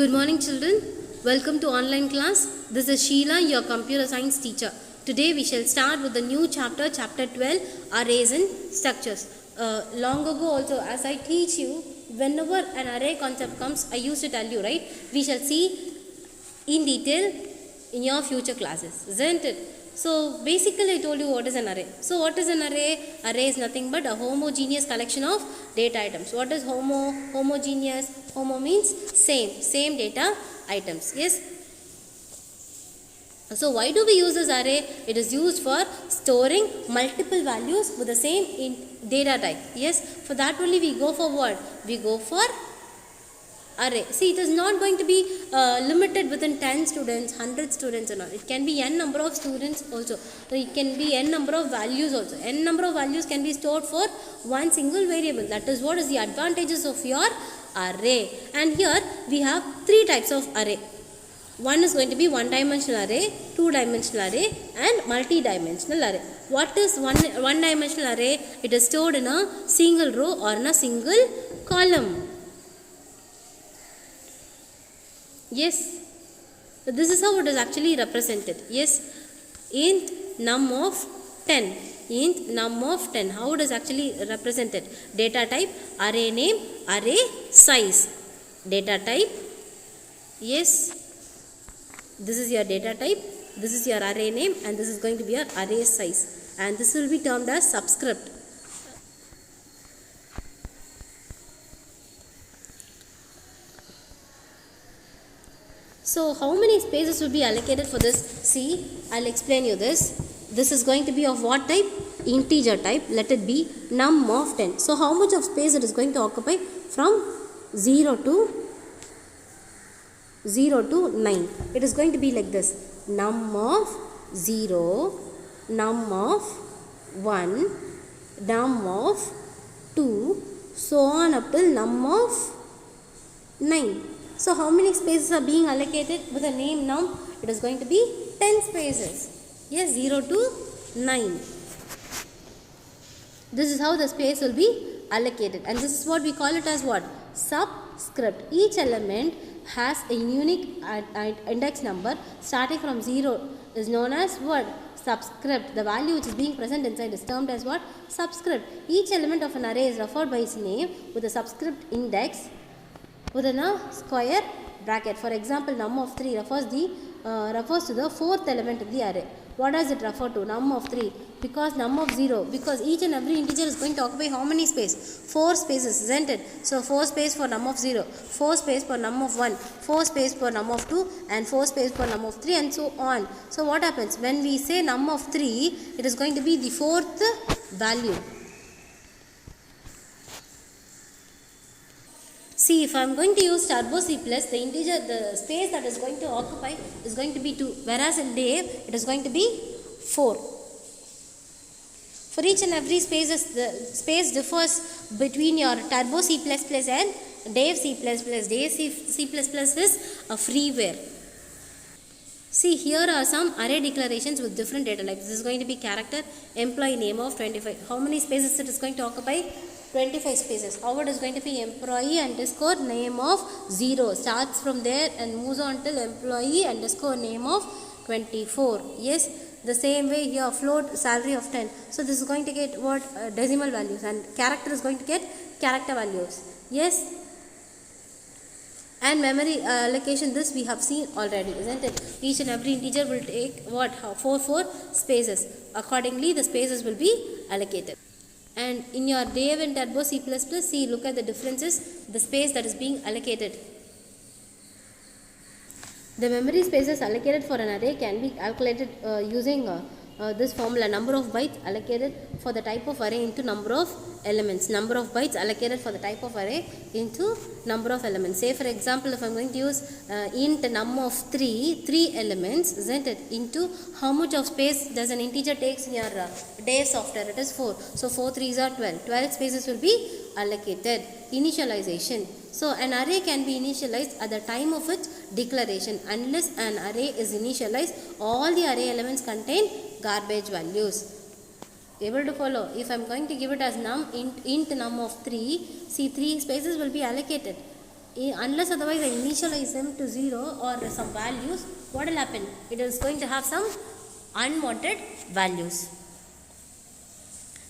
Good morning, children. Welcome to online class. This is Sheila, your computer science teacher. Today we shall start with the new chapter, chapter 12, arrays and structures. Long ago also, as I teach you, whenever an array concept comes, I used to tell you, right? We shall see in detail in your future classes, isn't it? So basically I told you what is an array. So what is an array? Array is nothing but a homogeneous collection of data items. What is homogeneous? Homo means same data items. Yes. So why do we use this array? It is used for storing multiple values with the same data type. Yes. For that only we go for what? We go for array. See, it is not going to be limited within 10 students, 100 students and all. It can be n number of students also. So it can be n number of values also. N number of values can be stored for one single variable. That is what is the advantages of your array. And here we have three types of array. One is going to be one-dimensional array, two-dimensional array and multi-dimensional array. What is one-dimensional array? It is stored in a single row or in a single column. Yes, so this is how it is actually represented. Yes, int num of 10. Int num of 10. How it is actually represented? Data type, array name, array size. Data type. Yes, this is your data type. This is your array name, and this is going to be your array size. And this will be termed as subscript. So how many spaces will be allocated for this? See, I'll explain you this. This is going to be of what type? Integer type. Let it be num of 10. So how much of space it is going to occupy? From 0 to 9. It is going to be like this. Num of 0, num of 1, num of 2, so on up till num of 9. So how many spaces are being allocated with the name num? It is going to be 10 spaces. Yes, 0 to 9. This is how the space will be allocated. And this is what we call it as what? Subscript. Each element has a unique index number starting from 0 is known as what? Subscript. The value which is being present inside is termed as what? Subscript. Each element of an array is referred by its name with a subscript index within a square bracket. For example, num of 3 refers to the fourth element of the array. What does it refer to? Num of 3. Because num of 0. Because each and every integer is going to occupy how many space? 4 spaces, isn't it? So 4 space for num of 0, 4 space for num of 1, 4 space for num of 2 and 4 space for num of 3 and so on. So what happens? When we say num of 3, it is going to be the fourth value. See, if I am going to use Turbo C++, the space that is going to occupy is going to be 2. Whereas in Dave, it is going to be 4. For each and every spaces, the space differs between your Turbo C++ and Dave C++. Dave C++ is a freeware. See, here are some array declarations with different data types. This is going to be character, employee name of 25. How many spaces it is going to occupy? 25 spaces. How it is going to be? Employee underscore name of 0. Starts from there and moves on till employee underscore name of 24. Yes. The same way here, float salary of 10. So this is going to get what? Decimal values, and character is going to get character values. Yes. And memory allocation, this we have seen already, isn't it? Each and every integer will take what? 4 spaces. Accordingly, the spaces will be allocated. And in your Dave and Turbo C++, see, look at the differences, the space that is being allocated. The memory spaces allocated for an array can be calculated using this formula, number of bytes allocated for the type of array into number of elements. Number of bytes allocated for the type of array into number of elements. Say for example, if I am going to use int num of 3 elements, isn't it, into how much of space does an integer takes in your Dave software? It is 4. So 4 3s are 12. 12 spaces will be allocated. Initialization. So an array can be initialized at the time of its declaration. Unless an array is initialized, all the array elements contain garbage values. Able to follow? If I am going to give it as num int num of 3, see 3 spaces will be allocated. Unless otherwise I initialize them to 0 or some values, what will happen? It is going to have some unwanted values.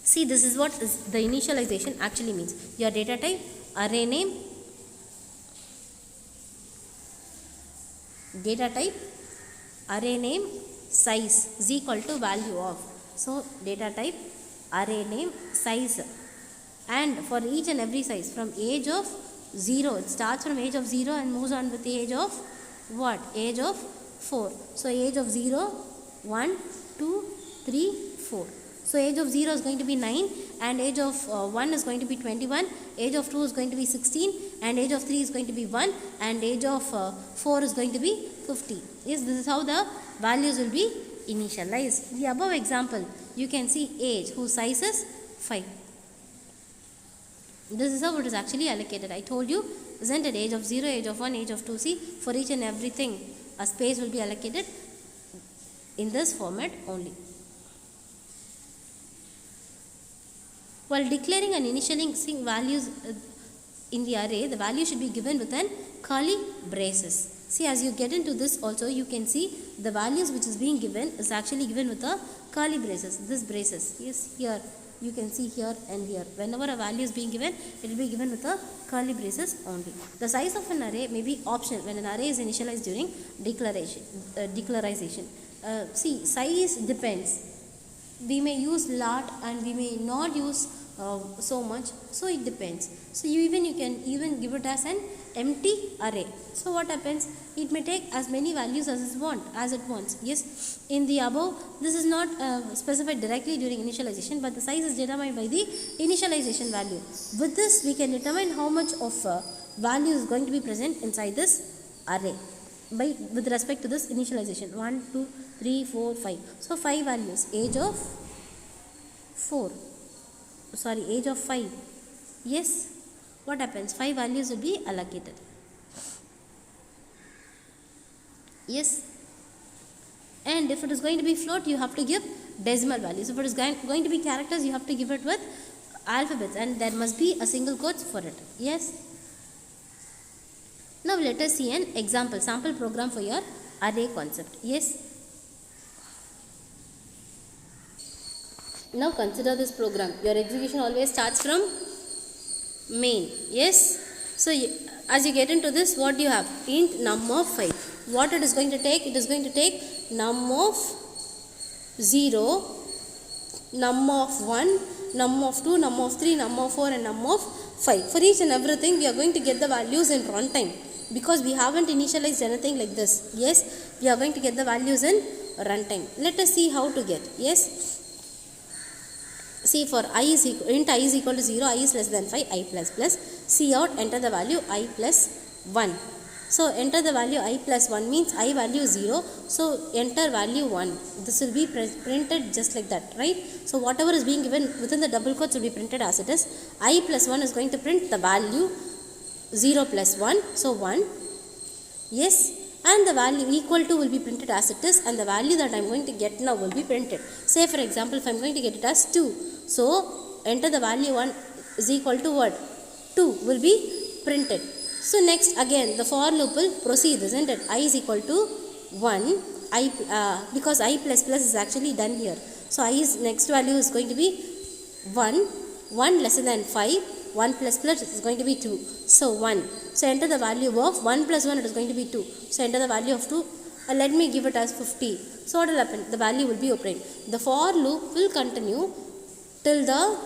See, this is what the initialization actually means. Your data type, array name, data type, array name, size is equal to value of. So data type, array name, size, and for each and every size from age of 0, it starts from age of 0 and moves on with the age of what? Age of 4. So age of 0, 1, 2, 3, 4. So age of 0 is going to be 9, and age of 1 is going to be 21, age of 2 is going to be 16, and age of 3 is going to be 1, and age of 4 is going to be 50. Yes, this is how the values will be initialized. In the above example, you can see age whose size is 5. This is how it is actually allocated. I told you, isn't it? Age of 0, age of 1, age of 2. See, for each and everything, a space will be allocated in this format only. While declaring and initializing values in the array, the value should be given within curly braces. See, as you get into this also, you can see the values which is being given is actually given with the curly braces. This braces, yes, here. You can see here and here. Whenever a value is being given, it will be given with a curly braces only. The size of an array may be optional when an array is initialized during declaration. See, size depends. We may use lot and we may not use so much. So it depends. So you can even give it as an empty array. So what happens? It may take as many values as it wants. Yes, in the above, this is not specified directly during initialization, but the size is determined by the initialization value. With this, we can determine how much of value is going to be present inside this array with respect to this initialization. 1, 2, 3, 4, 5. So 5 values. Age of 5. Yes, what happens? 5 values will be allocated. Yes, and if it is going to be float, you have to give decimal values. If it is going to be characters, you have to give it with alphabets, and there must be a single quotes for it. Yes. Now let us see an example sample program for your array concept. Yes. Now consider this program. Your execution always starts from main. Yes. So as you get into this, what do you have? Int num of 5. What it is going to take? It is going to take num of 0, num of 1, num of 2, num of 3, num of 4 and num of 5. For each and everything, we are going to get the values in runtime because we haven't initialized anything like this. Yes, we are going to get the values in runtime. Let us see how to get. Yes. See, for int I is equal to 0, I is less than 5, I plus plus. See out, enter the value I plus 1. So enter the value I plus 1 means I value 0. So enter value 1. This will be printed just like that, right? So whatever is being given within the double quotes will be printed as it is. I plus 1 is going to print the value 0 plus 1. So 1. Yes. And the value equal to will be printed as it is, and the value that I am going to get now will be printed. Say for example, if I am going to get it as 2. So enter the value 1 is equal to what? 2 will be printed. So next again the for loop will proceed, isn't it? I is equal to 1, because I plus plus is actually done here. So I's next value is going to be 1 lesser than 5, 1 plus plus is going to be 2. So 1. So enter the value of 1 plus 1, it is going to be 2. So enter the value of 2. Let me give it as 50. So what will happen? The value will be obtained. The for loop will continue till the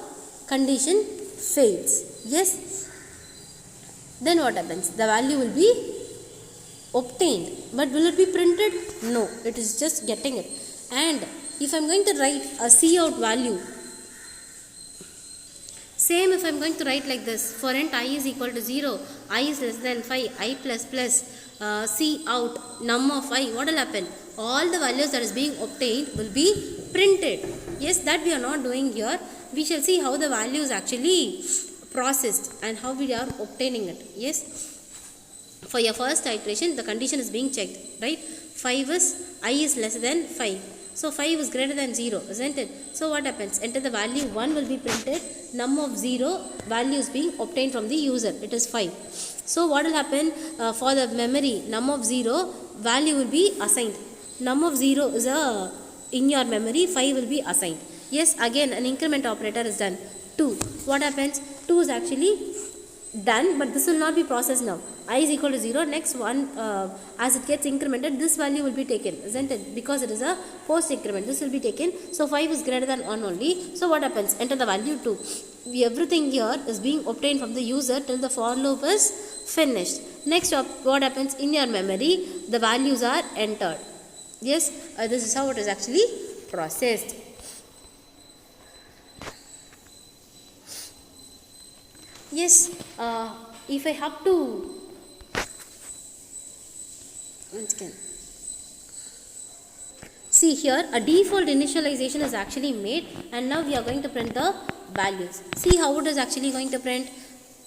condition fails. Yes. Then what happens? The value will be obtained. But will it be printed? No. It is just getting it. And if I am going to write a cout value, same if I am going to write like this. For int I is equal to 0, I is less than 5, I plus plus, cout, num of I, what will happen? All the values that is being obtained will be printed. Yes, that we are not doing here. We shall see how the value is actually processed and how we are obtaining it. Yes. For your first iteration, the condition is being checked, right? 5 is, I is less than 5. So 5 is greater than 0, isn't it? So what happens? Enter the value 1 will be printed. Num of 0 value is being obtained from the user. It is 5. So what will happen for the memory num of 0, value will be assigned. Num of 0 is in your memory, 5 will be assigned. Yes, again an increment operator is done. 2. What happens? 2 is actually done, but this will not be processed now. I is equal to 0. Next one, as it gets incremented, this value will be taken, isn't it? Because it is a post increment, this will be taken. So 5 is greater than 1 only. So what happens? Enter the value 2. Everything here is being obtained from the user till the for loop is finished. Next up, what happens? In your memory, the values are entered. Yes, this is how it is actually processed. Yes, if I have to once again see here, a default initialization is actually made, and now we are going to print the values. See how it is actually going to print,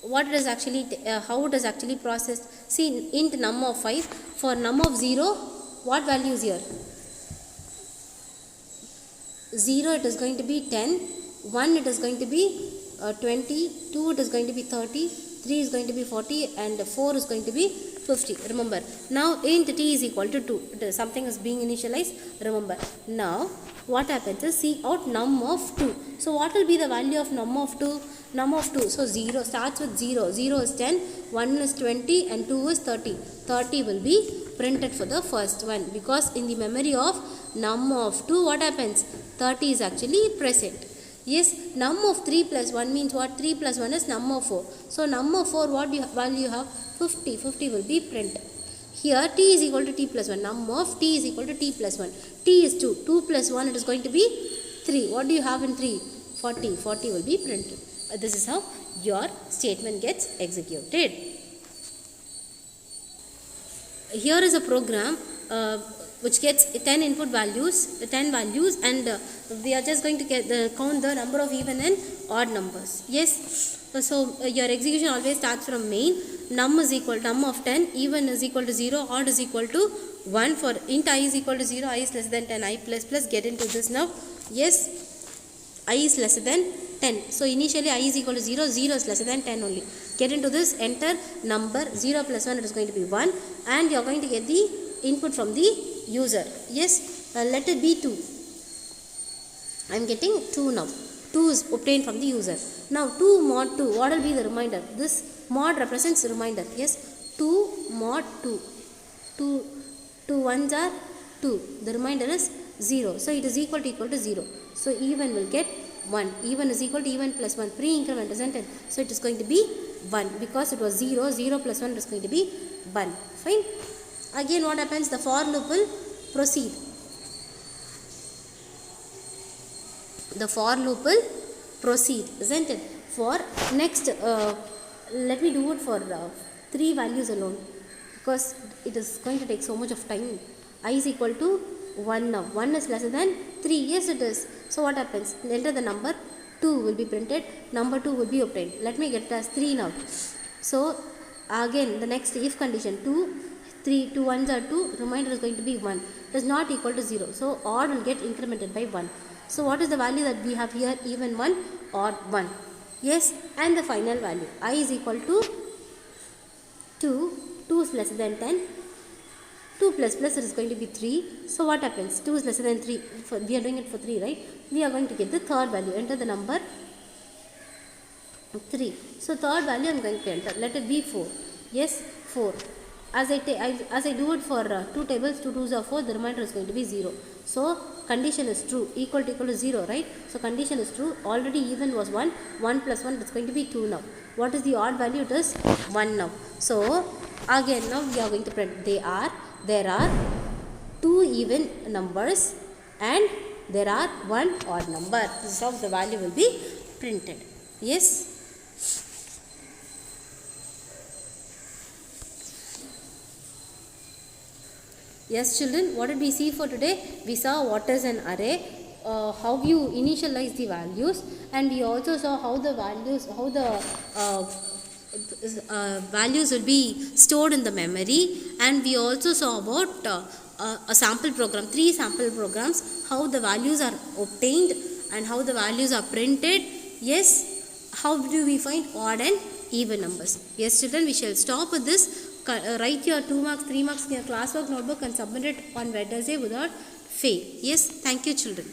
what it is actually how it is actually processed. See, int num of 5, for num of 0, what value is here? 0 it is going to be 10, 1 it is going to be 20, 2 it is going to be 30, 3 is going to be 40, and 4 is going to be 50. Remember, now int t is equal to 2. Something is being initialized. Remember, now what happens is, see out num of 2. So what will be the value of num of 2? Num of 2. So 0 starts with 0. 0 is 10, 1 is 20, and 2 is 30. 30 will be printed for the first one, because in the memory of num of 2, what happens? 30 is actually present. Yes, num of 3 plus 1 means what? 3 plus 1 is num of 4. So num of 4, what value you have? 50. 50 will be printed. Here t is equal to t plus 1. Num of t is equal to t plus 1. T is 2. 2 plus 1, it is going to be 3. What do you have in 3? 40. 40 will be printed. This is how your statement gets executed. Here is a program which gets 10 input values, 10 values, and we are just going to count the number of even and odd numbers. Yes, so your execution always starts from main. Num is equal to num of 10, even is equal to 0, odd is equal to 1. For int I is equal to 0, I is less than 10, I plus plus. Get into this now. Yes, I is less than 10. So initially I is equal to 0, 0 is lesser than 10 only. Get into this, enter number 0 plus 1, it is going to be 1, and you are going to get the input from the user. Yes, let it be 2. I am getting 2 now. 2 is obtained from the user. Now 2 mod 2, what will be the reminder? This mod represents reminder. Yes, 2 mod 2. 2 ones are 2. The remainder is 0. So it is equal to 0. So even will get 1. Even is equal to even plus 1. Pre-increment, isn't it? So it is going to be 1 because it was 0. 0 plus 1 is going to be 1. Fine. Again what happens? The for loop will proceed. The for loop will proceed, isn't it? For next, let me do it for 3 values alone, because it is going to take so much of time. I is equal to 1 now. 1 is lesser than 3. Yes, it is. So what happens? Enter the number, 2 will be printed, number 2 will be obtained. Let me get it as 3 now. So again the next if condition, 2, 3, 2 ones are 2, remainder is going to be 1. It is not equal to 0. So odd will get incremented by 1. So what is the value that we have here? Even 1, odd 1. Yes, and the final value. I is equal to 2. 2 is lesser than 10. 2 plus plus it is going to be 3. So what happens? 2 is lesser than 3. We are doing it for 3, right? We are going to get the third value. Enter the number 3. So third value I am going to enter. Let it be 4. Yes, 4. As I do it for 2 tables, 2 2s are 4, the remainder is going to be 0. So condition is true, equal to 0, right? So condition is true. Already even was 1. 1 plus 1 is going to be 2 now. What is the odd value? It is 1 now. So again now we are going to print. There are 2 even numbers and there are 1 odd number. This is how the value will be printed. Yes. Yes children, what did we see for today? We saw what is an array, how you initialize the values, and we also saw how the values will be stored in the memory, and we also saw about a sample program, 3 sample programs, how the values are obtained and how the values are printed. Yes, how do we find odd and even numbers. Yes children, we shall stop with this. Write your 2 marks, 3 marks in your classwork notebook and submit it on Wednesday without fail. Yes, thank you children.